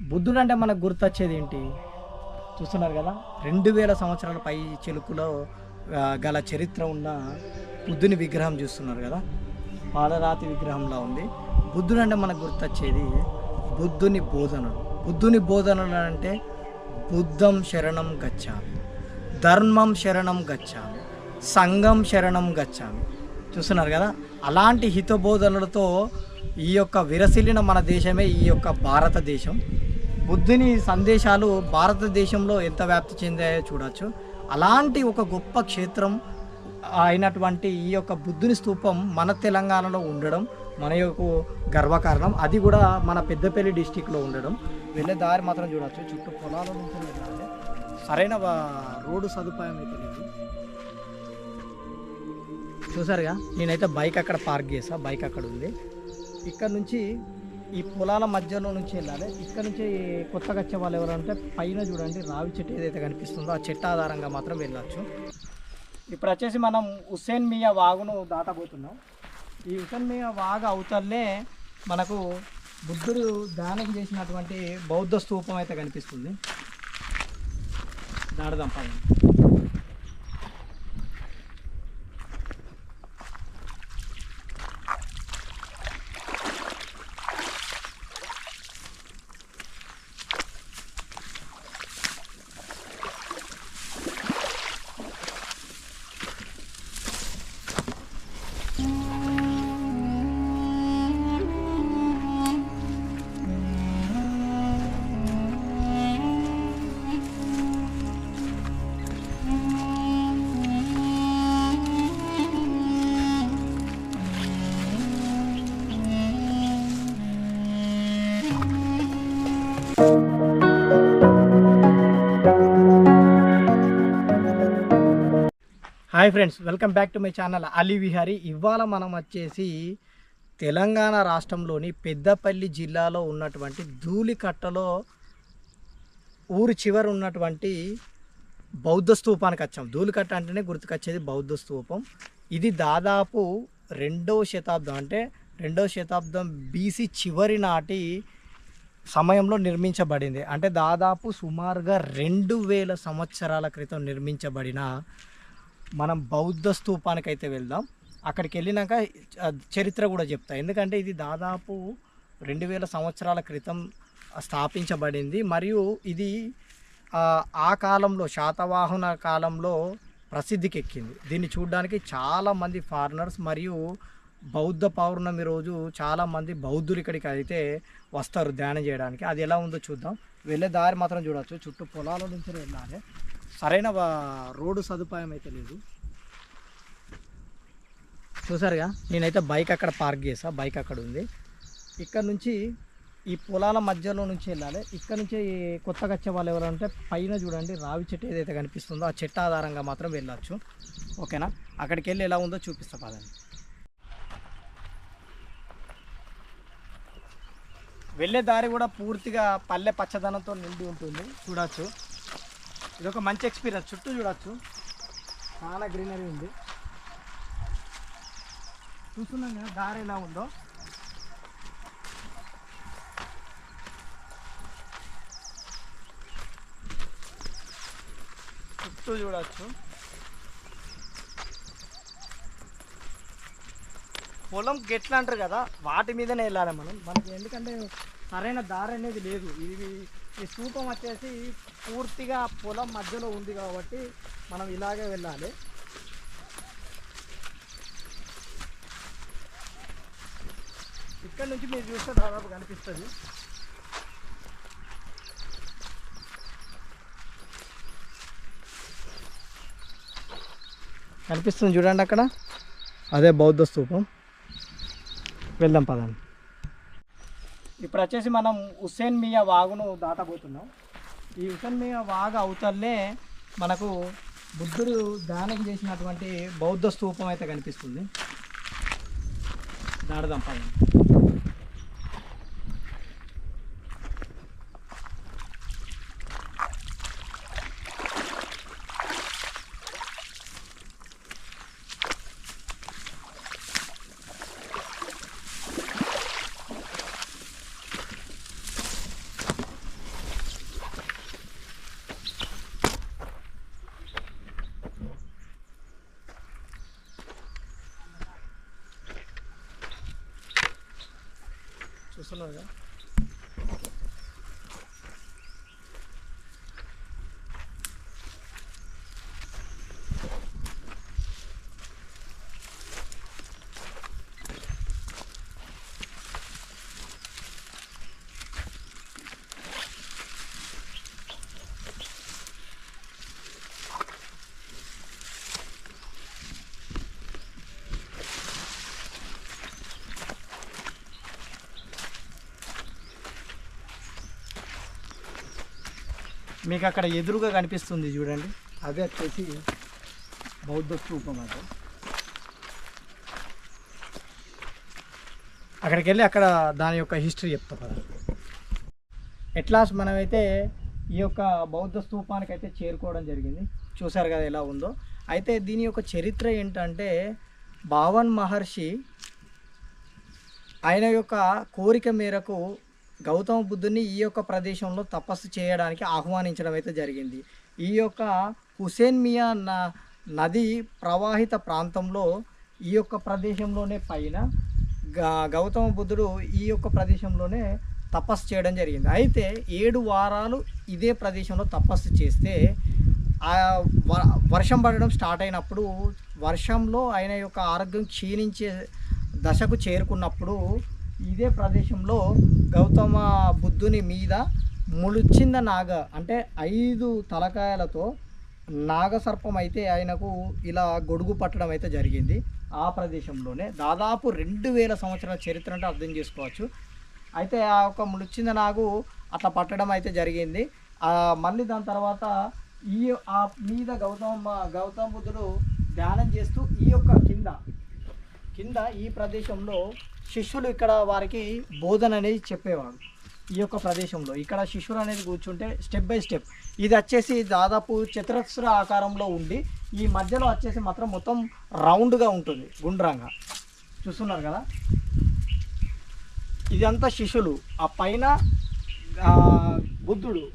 బుద్ధుడు అంటే మనకు గుర్తొచ్చేది ఏంటి? చూస్తున్నారు కదా, 2000 సంవత్సరాల పై చిలుకులో గల చరిత్ర ఉన్న బుద్ధుని విగ్రహం చూస్తున్నారు కదా, పాలరాతి విగ్రహంలా ఉంది. బుద్ధుడు అంటే మనకు గుర్తొచ్చేది బుద్ధుని బోధనలు. బుద్ధుని బోధనలు అంటే బుద్ధం శరణం గచ్చామి, ధర్మం శరణం గచ్చామి, సంఘం శరణం గచ్చామి. చూస్తున్నారు కదా, అలాంటి హితబోధనలతో ఈ యొక్క విరసిల్లిన మన దేశమే ఈ యొక్క భారతదేశం. బుద్ధుని సందేశాలు భారతదేశంలో ఎంత వ్యాప్తి చెందాయో చూడవచ్చు. అలాంటి ఒక గొప్ప క్షేత్రం అయినటువంటి ఈ యొక్క బుద్ధుని స్తూపం మన తెలంగాణలో ఉండడం మన యొక్క గర్వకారణం. అది కూడా మన పెద్దపల్లి డిస్టిక్లో ఉండడం. వెళ్ళే దారి మాత్రం చూడవచ్చు, చుట్టూ పొలాల నుంచి వెళ్ళాలి. సరైన రోడ్డు సదుపాయం అయితే లేదు. చూసారుగా, నేనైతే బైక్ అక్కడ పార్క్ చేసా, బైక్ అక్కడ ఉంది. ఇక్కడ నుంచి ఈ పొలాల మధ్యలో నుంచి వెళ్ళాలి. ఇక్కడ నుంచి కొత్తగా వచ్చే వాళ్ళు ఎవరంటే పైన చూడండి, రావి చెట్టు ఏదైతే కనిపిస్తుందో ఆ చెట్టు ఆధారంగా మాత్రం వెళ్ళచ్చు. ఇప్పుడు వచ్చేసి మనం హుస్సేన్ మియా వాగును దాటబోతున్నాం. ఈ హుస్సేన్ మియా వాగు అవతలనే మనకు బుద్ధుడు ధ్యానం చేసినటువంటి బౌద్ధ స్తూపం అయితే కనిపిస్తుంది. దాడదాం పైన. Hi friends, welcome back to my channel Ali Vihari. ఇవాళ మనం వచ్చేసి తెలంగాణ రాష్ట్రంలోని పెద్దపల్లి జిల్లాలో ఉన్నటువంటి ధూళికట్టలో ఊరి చివరి ఉన్నటువంటి బౌద్ధ స్తూపానికి వచ్చాం. ధూళికట్ట అంటేనే గుర్తుకొచ్చేది బౌద్ధ స్తూపం. ఇది దాదాపు 2వ శతాబ్దం, అంటే 2వ శతాబ్దం బీసీ చివరి నాటి సమయంలో నిర్మించబడింది. అంటే దాదాపు సుమారుగా 2000 సంవత్సరాల క్రితం నిర్మించబడిన మనం బౌద్ధ స్తూపానికి అయితే వెళ్దాం. అక్కడికి వెళ్ళినాక చరిత్ర కూడా చెప్తా. ఎందుకంటే ఇది దాదాపు 2000 సంవత్సరాల క్రితం స్థాపించబడింది. మరియు ఇది ఆ కాలంలో శాతవాహన కాలంలో ప్రసిద్ధికి ఎక్కింది. దీన్ని చూడడానికి చాలామంది ఫారినర్స్ మరియు బౌద్ధ పౌర్ణమి రోజు చాలామంది బౌద్ధులు ఇక్కడికి అయితే వస్తారు ధ్యానం చేయడానికి. అది ఎలా ఉందో చూద్దాం. వెళ్ళే దారి మాత్రం చూడవచ్చు, చుట్టూ పొలాల నుంచి వెళ్ళాలి. సరైన రోడ్డు సదుపాయం అయితే లేదు. చూసారుగా, నేనైతే బైక్ అక్కడ పార్క్ చేసా, బైక్ అక్కడ ఉంది. ఇక్కడ నుంచి ఈ పొలాల మధ్యలో నుంచి వెళ్ళాలి. ఇక్కడ నుంచి కొత్తగా వచ్చే వాళ్ళు ఎవరంటే పైన చూడండి, రావి చెట్టు ఏదైతే కనిపిస్తుందో ఆ చెట్టు ఆధారంగా మాత్రం వెళ్ళచ్చు. ఓకేనా, అక్కడికి వెళ్ళి ఎలా ఉందో చూపిస్తా పదండి. వెళ్ళే దారి కూడా పూర్తిగా పల్లె పచ్చదనంతో నిండి ఉంటుంది. చూడవచ్చు, ఇది ఒక మంచి ఎక్స్పీరియన్స్. చుట్టూ చూడవచ్చు, చాలా గ్రీనరీ ఉంది. చూస్తున్నాం కదా దారి ఎలా ఉందో. చుట్టూ చూడవచ్చు. పొలం గెట్లు అంటారు కదా, వాటి మీదనే వెళ్ళాలి మనకి. ఎందుకంటే సరైన దారి అనేది లేదు. ఈ స్తూపం వచ్చేసి పూర్తిగా పొలం మధ్యలో ఉంది కాబట్టి మనం ఇలాగే వెళ్ళాలి. ఇక్కడ నుంచి మీరు చూస్తే దాదాపు కనిపిస్తుంది. కనిపిస్తుంది చూడండి అక్కడ, అదే బౌద్ధ స్తూపం. వెళ్దాం పదండి. ఇప్పుడు వచ్చేసి మనం హుస్సేన్ మియా వాగును దాటబోతున్నాం. ఈ హుస్సేన్ మియా వాగు అవతలనే మనకు బుద్ధుడు ధ్యానం చేసినటువంటి బౌద్ధ స్తూపం అయితే కనిపిస్తుంది. దాడదాం పదండి. చూస్తున్నారు. మీకు అక్కడ ఎదురుగా కనిపిస్తుంది చూడండి, అదే వచ్చేసి బౌద్ధ స్తూపం. అది అక్కడికి వెళ్ళి అక్కడ దాని యొక్క హిస్టరీ చెప్తాం కదా. ఎట్లాస్ మనమైతే ఈ యొక్క బౌద్ధ స్తూపానికి అయితే చేరుకోవడం జరిగింది. చూసారు కదా ఎలా ఉందో. అయితే దీని యొక్క చరిత్ర ఏంటంటే, బావన్ మహర్షి ఆయన యొక్క కోరిక మేరకు గౌతమ బుద్ధుని ఈ యొక్క ప్రదేశంలో తపస్సు చేయడానికి ఆహ్వానించడం అయితే జరిగింది. ఈ యొక్క హుసేన్ మియా నది ప్రవాహిత ప్రాంతంలో ఈ యొక్క ప్రదేశంలోనే పైన గౌతమ బుద్ధుడు ఈ యొక్క ప్రదేశంలోనే తపస్సు చేయడం జరిగింది. అయితే 7 వారాలు ఇదే ప్రదేశంలో తపస్సు చేస్తే వర్షం పడడం స్టార్ట్ అయినప్పుడు, వర్షంలో ఆయన యొక్క ఆరోగ్యం క్షీణించే దశకు చేరుకున్నప్పుడు ఇదే ప్రదేశంలో గౌతమ బుద్ధుని మీద ములుచింద నాగ అంటే 5 తలకాయలతో నాగసర్పం అయితే ఆయనకు ఇలా గొడుగు పట్టడం అయితే జరిగింది. ఆ ప్రదేశంలోనే దాదాపు 2000 సంవత్సరాల చరిత్ర అంటే అర్థం చేసుకోవచ్చు. అయితే ఆ యొక్క ములుచింద నాగు అట్లా పట్టడం అయితే జరిగింది. మళ్ళీ దాని తర్వాత ఆ మీద గౌతమ బుద్ధుడు ధ్యానం చేస్తూ ఈ యొక్క కింద ఈ ప్రదేశంలో శిష్యులు ఇక్కడ వారికి బోధన అనేది చెప్పేవాడు. ఈ యొక్క ప్రదేశంలో ఇక్కడ శిష్యులు అనేది కూర్చుంటే స్టెప్ బై స్టెప్ ఇది వచ్చేసి దాదాపు చతురస్ర ఆకారంలో ఉండి ఈ మధ్యలో వచ్చేసి మాత్రం మొత్తం రౌండ్గా ఉంటుంది, గుండ్రంగా. చూస్తున్నారు కదా, ఇదంతా శిష్యులు. ఆ పైన బుద్ధుడు.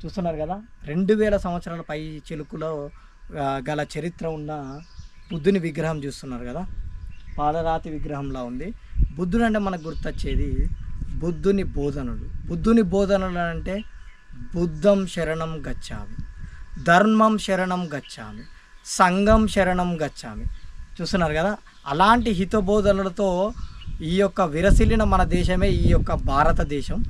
చూస్తున్నారు కదా, 2000 సంవత్సరాల పై చిలుకులో గల చరిత్ర ఉన్న బుద్ధుని విగ్రహం చూస్తున్నారు కదా. పాలరాతి విగ్రహంలా ఉంది. బుద్ధుడు అంటే మనకు గుర్తొచ్చేది బుద్ధుని బోధనలు అంటే బుద్ధం శరణం గచ్చామి, ధర్మం శరణం గచ్చామి, సంఘం శరణం గచ్చామి. చూస్తున్నారు కదా, అలాంటి హితబోధనలతో ఈ యొక్క విరసిల్లిన మన దేశమే ఈ యొక్క భారతదేశం.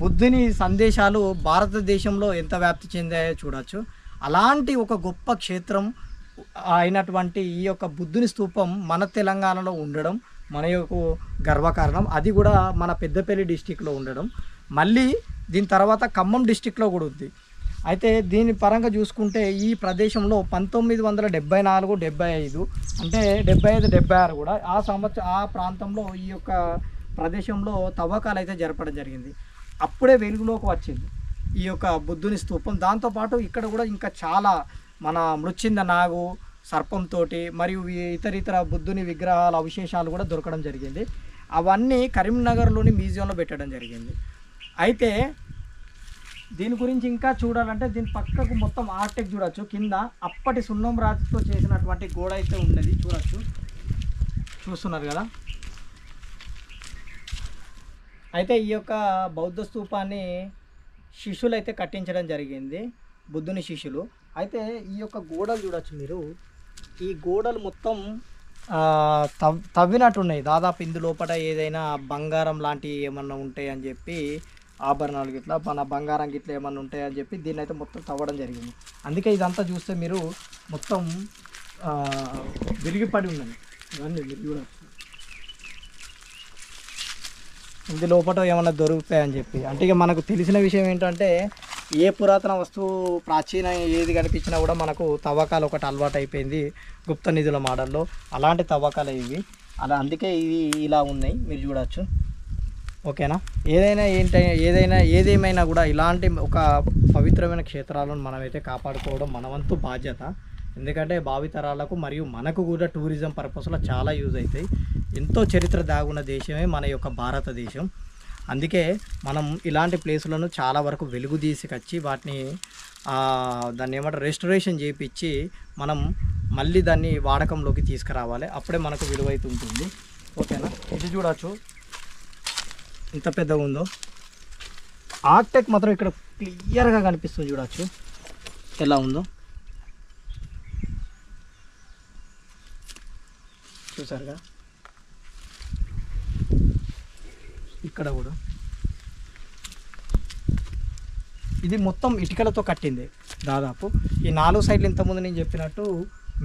బుద్ధుని సందేశాలు భారతదేశంలో ఎంత వ్యాప్తి చెందాయో చూడవచ్చు. అలాంటి ఒక గొప్ప క్షేత్రం అయినటువంటి ఈ యొక్క బుద్ధుని స్తూపం మన తెలంగాణలో ఉండడం మన యొక్క గర్వకారణం. అది కూడా మన పెద్దపల్లి డిస్టిక్లో ఉండడం. మళ్ళీ దీని తర్వాత ఖమ్మం డిస్టిక్లో కూడా ఉంది. అయితే దీని పరంగా చూసుకుంటే ఈ ప్రదేశంలో 1974, 75 అంటే 75, 76 కూడా ఆ ప్రాంతంలో ఈ యొక్క ప్రదేశంలో తవ్వకాలు అయితే జరపడం జరిగింది. అప్పుడే వెలుగులోకి వచ్చింది ఈ యొక్క బుద్ధుని స్తూపం. దాంతోపాటు ఇక్కడ కూడా ఇంకా చాలా మన మృచ్చింద నాగు సర్పంతో మరియు ఇతర బుద్ధుని విగ్రహాల అవశేషాలు కూడా దొరకడం జరిగింది. అవన్నీ కరీంనగర్లోని మ్యూజియంలో పెట్టడం జరిగింది. అయితే దీని గురించి ఇంకా చూడాలంటే దీని పక్కకు మొత్తం ఆర్టెక్ చూడవచ్చు. కింద అప్పటి సున్నం రాతితో చేసినటువంటి గోడ అయితే ఉన్నది, చూస్తున్నారు కదా. అయితే ఈ యొక్క బౌద్ధ స్తూపాన్ని శిష్యులు అయితే కట్టించడం జరిగింది, బుద్ధుని శిష్యులు. అయితే ఈ యొక్క గోడలు చూడవచ్చు మీరు. ఈ గోడలు మొత్తం తవ్వినట్టున్నాయి. దాదాపు ఇందులోపట ఏదైనా బంగారం లాంటివి ఏమన్నా ఉంటాయి అని చెప్పి, ఆభరణాలు గిట్లా మన బంగారం గిట్లా ఏమన్నా ఉంటాయని చెప్పి దీన్ని అయితే మొత్తం తవ్వడం జరిగింది. అందుకే ఇదంతా చూస్తే మీరు మొత్తం విరిగిపడి ఉన్నది. ఇవన్నీ మీరు చూడవచ్చు. ఇందు లోపల ఏమన్నా దొరుకుతాయని చెప్పి. అంటే ఇక మనకు తెలిసిన విషయం ఏంటంటే ఏ పురాతన వస్తువు ప్రాచీన ఏది కనిపించినా కూడా మనకు తవ్వకాలు ఒకటి అలవాటు అయిపోయింది గుప్త నిధుల మోడల్లో. అలాంటి తవ్వకాలు ఇవి. అందుకే ఇవి ఇలా ఉన్నాయి, మీరు చూడవచ్చు. ఓకేనా. ఏదేమైనా కూడా ఇలాంటి ఒక పవిత్రమైన క్షేత్రాలను మనమైతే కాపాడుకోవడం మన వంతు బాధ్యత. ఎందుకంటే భావితరాలకు మరియు మనకు కూడా టూరిజం పర్పస్లో చాలా యూజ్ అవుతాయి. ఎంతో చరిత్ర దాగున్న దేశమే మన యొక్క భారతదేశం. అందుకే మనం ఇలాంటి ప్లేసులను చాలా వరకు వెలుగు తీసుకొచ్చి వాటిని దాన్ని ఏమంటారు రెస్టరేషన్ చేయించి మనం మళ్ళీ దాన్ని వాడకంలోకి తీసుకురావాలి. అప్పుడే మనకు విలువైతుంటుంది. ఓకేనా? ఇది చూడవచ్చు ఎంత పెద్దగా ఉందో. ఆర్కిటెక్ట్ మాత్రం ఇక్కడ క్లియర్గా కనిపిస్తుంది. చూడవచ్చు ఎలా ఉందో. చూసారుగా ఇక్కడ కూడా ఇది మొత్తం ఇటుకలతో కట్టింది. దాదాపు ఈ 4 సైడ్లు ఇంతకుముందు నేను చెప్పినట్టు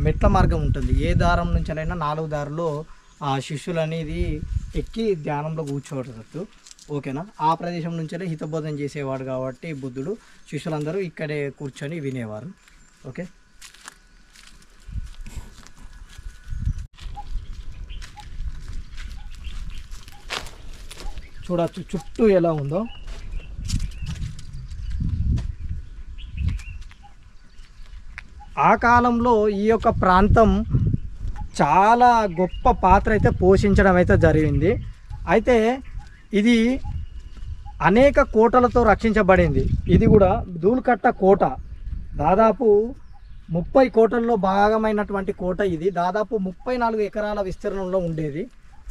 మెట్ల మార్గం ఉంటుంది. ఏ దారం నుంచి అయినా 4 దారిలో ఆ శిష్యులు అనేది ఎక్కి ధ్యానంలో కూర్చోవచ్చు. ఓకేనా? ఆ ప్రదేశం నుంచే హితబోధన చేసేవాడు కాబట్టి బుద్ధుడు శిష్యులందరూ ఇక్కడే కూర్చొని వినేవారు. ఓకే, చూడవచ్చు చుట్టూ ఎలా ఉందో. ఆ కాలంలో ఈ యొక్క ప్రాంతం చాలా గొప్ప పాత్ర అయితే పోషించడం అయితే జరిగింది. అయితే ఇది అనేక కోటలతో రక్షించబడింది. ఇది కూడా ధూళికట్ట కోట, దాదాపు 30 కోటల్లో భాగమైనటువంటి కోట ఇది. దాదాపు 34 ఎకరాల విస్తీర్ణంలో ఉండేది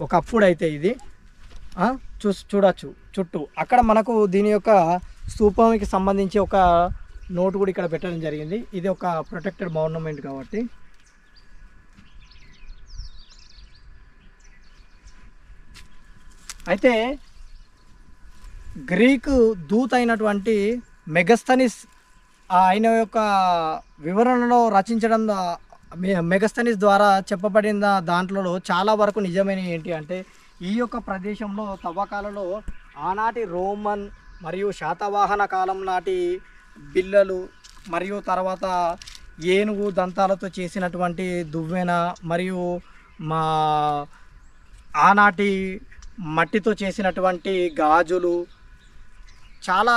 ఒకప్పుడైతే. ఇది చూడవచ్చు చుట్టూ. అక్కడ మనకు దీని యొక్క స్తూపానికి సంబంధించి ఒక నోటు కూడా ఇక్కడ పెట్టడం జరిగింది. ఇది ఒక ప్రొటెక్టెడ్ మోన్యుమెంట్ కాబట్టి. అయితే గ్రీకు దూత అయినటువంటి మెగస్తనిస్ ఆయన యొక్క వివరణలో రచించడం మెగస్తనిస్ ద్వారా చెప్పబడిన దాంట్లో చాలా వరకు నిజమైన ఏంటి అంటే, ఈ యొక్క ప్రదేశంలో తవ్వకాలలో ఆనాటి రోమన్ మరియు శాతవాహన కాలం నాటి బిల్లలు మరియు తర్వాత ఏనుగు దంతాలతో చేసినటువంటి దువ్వెన మరియు మా ఆనాటి మట్టితో చేసినటువంటి గాజులు, చాలా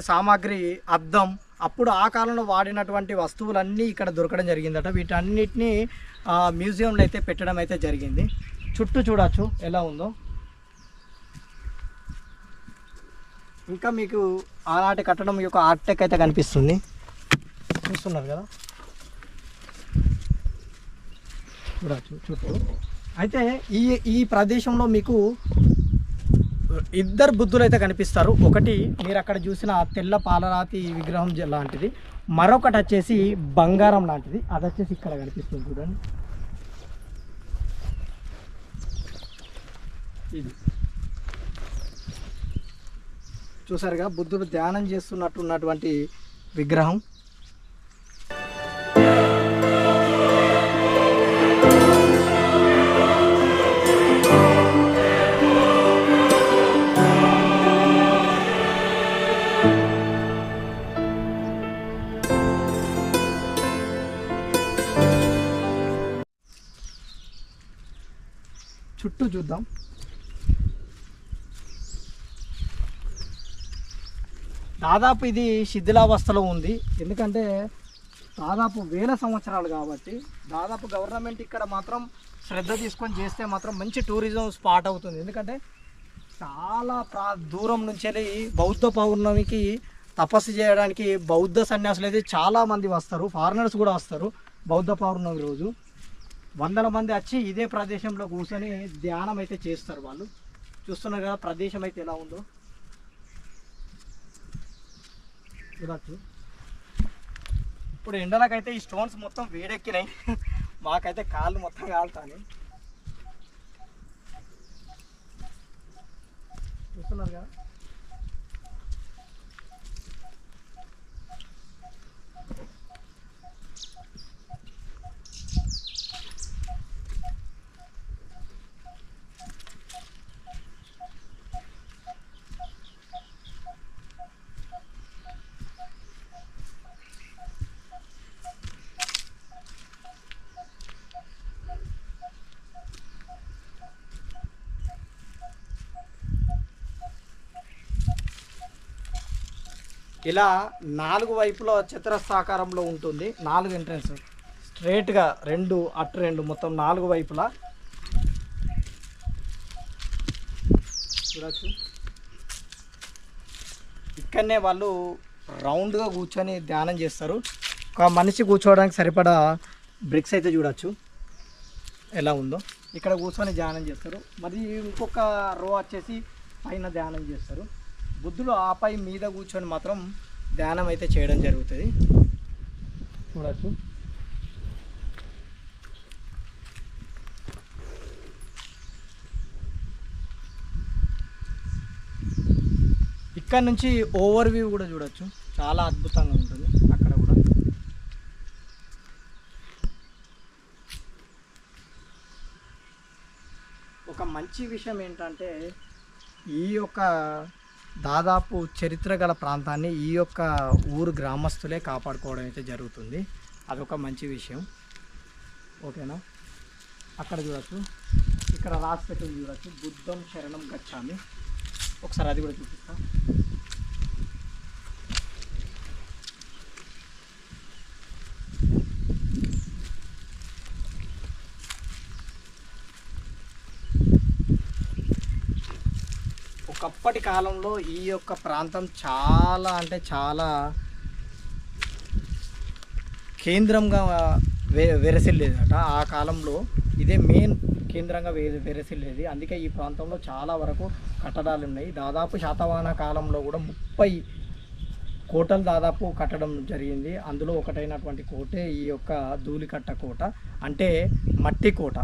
సామాగ్రి, అద్దం, అప్పుడు ఆ కాలంలో వాడినటువంటి వస్తువులన్నీ ఇక్కడ దొరకడం జరిగిందట. వీటన్నిటిని మ్యూజియంలో అయితే పెట్టడం అయితే జరిగింది. చుట్టూ చూడవచ్చు ఎలా ఉందో. ఇంకా మీకు ఆనాటి కట్టడం యొక్క ఆర్కిటెక్ట్ అయితే కనిపిస్తుంది. చూస్తున్నారు కదా, చూడవచ్చు చుట్టూ. అయితే ఈ ప్రదేశంలో మీకు 2 బుద్ధులు అయితే కనిపిస్తారు. ఒకటి మీరు అక్కడ చూసిన తెల్ల పాలరాతి విగ్రహం లాంటిది, మరొకటి వచ్చేసి బంగారం లాంటిది. అది వచ్చేసి ఇక్కడ కనిపిస్తుంది చూడండి. ఇది చూసారుగా బుద్ధుడు ధ్యానం చేస్తున్నటువంటి విగ్రహం. చుట్టూ చూద్దాం. దాదాపు ఇది శిథిలావస్థలో ఉంది. ఎందుకంటే దాదాపు 1000 సంవత్సరాలు కాబట్టి దాదాపు గవర్నమెంట్ ఇక్కడ మాత్రం శ్రద్ధ తీసుకొని చేస్తే మాత్రం మంచి టూరిజం స్పాట్ అవుతుంది. ఎందుకంటే చాలా దూరం నుంచి బౌద్ధ పౌర్ణమికి తపస్సు చేయడానికి బౌద్ధ సన్యాసులు అయితే చాలామంది వస్తారు. ఫారినర్స్ కూడా వస్తారు. బౌద్ధ పౌర్ణమి రోజు 100 మంది వచ్చి ఇదే ప్రదేశంలో కూర్చొని ధ్యానం అయితే చేస్తారు వాళ్ళు. చూస్తున్నారు కదా ప్రదేశం అయితే ఎలా ఉందో. చూడచ్చు. ఇప్పుడు ఎండలకైతే ఈ స్టోన్స్ మొత్తం వేడెక్కినాయి. మాకైతే కాళ్ళు మొత్తం కాలుతాయి. చూస్తున్నారు కదా. ఇలా 4 వైపులో చతురస్రాకారంలో ఉంటుంది. 4 ఎంట్రన్స్ స్ట్రైట్గా 2 అటు 2 మొత్తం 4 వైపులా. చూడచ్చు. ఇక్కడనే వాళ్ళు రౌండ్గా కూర్చొని ధ్యానం చేస్తారు. ఒక మనిషి కూర్చోవడానికి సరిపడా బ్రిక్స్ అయితే చూడొచ్చు ఎలా ఉందో. ఇక్కడ కూర్చొని ధ్యానం చేస్తారు. మరి ఇంకొక రో వచ్చేసి పైన ధ్యానం చేస్తారు. బుద్ధుడు ఆపై మీద కూర్చొని మాత్రం ధ్యానం అయితే చేయడం జరుగుతుంది. చూడచ్చు. ఇక్కడ నుంచి ఓవర్ వ్యూ కూడా చూడొచ్చు, చాలా అద్భుతంగా ఉంటుంది. అక్కడ కూడా ఒక మంచి విషయం ఏంటంటే ఈ యొక్క దాదాపు చరిత్ర గల ప్రాంతాన్ని ఈ యొక్క ఊరు గ్రామస్తులే కాపాడుకోవడం అయితే జరుగుతుంది. అదొక మంచి విషయం. ఓకేనా. అక్కడ చూడొచ్చు, ఇక్కడ రాసి పెట్టింది చూడొచ్చు, బుద్ధం శరణం గచ్చామి. ఒకసారి అది కూడా చూపిస్తా. ఒకప్పటి కాలంలో ఈ యొక్క ప్రాంతం చాలా అంటే చాలా కేంద్రంగా వెరసిల్లేదట. ఆ కాలంలో ఇదే మెయిన్ కేంద్రంగా వెరసిల్లేది. అందుకే ఈ ప్రాంతంలో చాలా వరకు కట్టడాలు ఉన్నాయి. దాదాపు శాతవాహన కాలంలో కూడా 30 కోటలు దాదాపు కట్టడం జరిగింది. అందులో ఒకటైనటువంటి కోటే ఈ యొక్క ధూళికట్ట కోట, అంటే మట్టి కోట.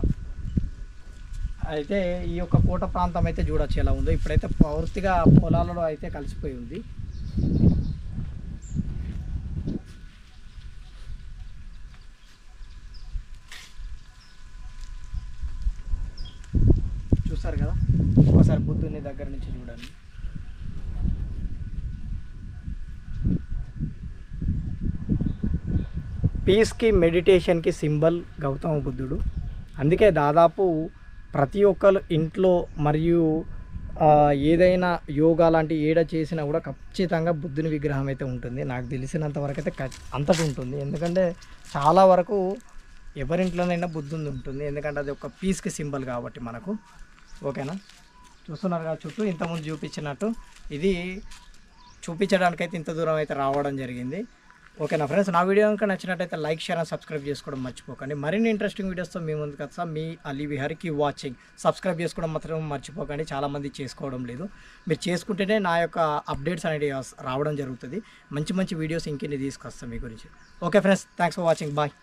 అయితే ఈ యొక్క కోట ప్రాంతం అయితే చూడొచ్చు ఎలా ఉందో. ఇప్పుడైతే పూర్తిగా పొలాలలో అయితే కలిసిపోయి ఉంది. చూస్తారు కదా, ఒకసారి బుద్ధుని దగ్గర నుంచి చూడండి. పీస్కి మెడిటేషన్కి సింబల్ గౌతమ బుద్ధుడు. అందుకే దాదాపు ప్రతి ఒక్కరు ఇంట్లో మరియు ఏదైనా యోగా లాంటి ఏడ చేసినా కూడా ఖచ్చితంగా బుద్ధుని విగ్రహం అయితే ఉంటుంది. నాకు తెలిసినంత వరకు అయితే అంతటి ఉంటుంది. ఎందుకంటే చాలా వరకు ఎవరింట్లోనైనా బుద్ధుని ఉంటుంది. ఎందుకంటే అది ఒక పీస్కి సింబల్ కాబట్టి మనకు. ఓకేనా. చూస్తున్నారు కదా చుట్టూ ఇంతకుముందు చూపించినట్టు ఇది చూపించడానికైతే ఇంత దూరం అయితే రావడం జరిగింది. ఓకేనా ఫ్రెండ్స్, నా వీడియో కనుక నచ్చినట్టయితే లైక్, షేర్ అండ్ సబ్స్క్రైబ్ చేసుకోవడం మర్చిపోకండి. మరిన్ని ఇంట్రెస్టింగ్ వీడియోస్తో మీ ముందుకు వస్తాం. మీ Ali Vihari keep watching. Subscribe చేసుకోవడం మాత్రం మర్చిపోకండి. చాలామంది చేసుకోవడం లేదు. మీరు చేసుకుంటేనే నా యొక్క అప్డేట్స్ అనేవి రావడం జరుగుతుంది. మంచి మంచి వీడియోస్ ఇంకెన్ని తీసుకొస్తాం మీ గురించి. Okay friends, thanks for watching. Bye.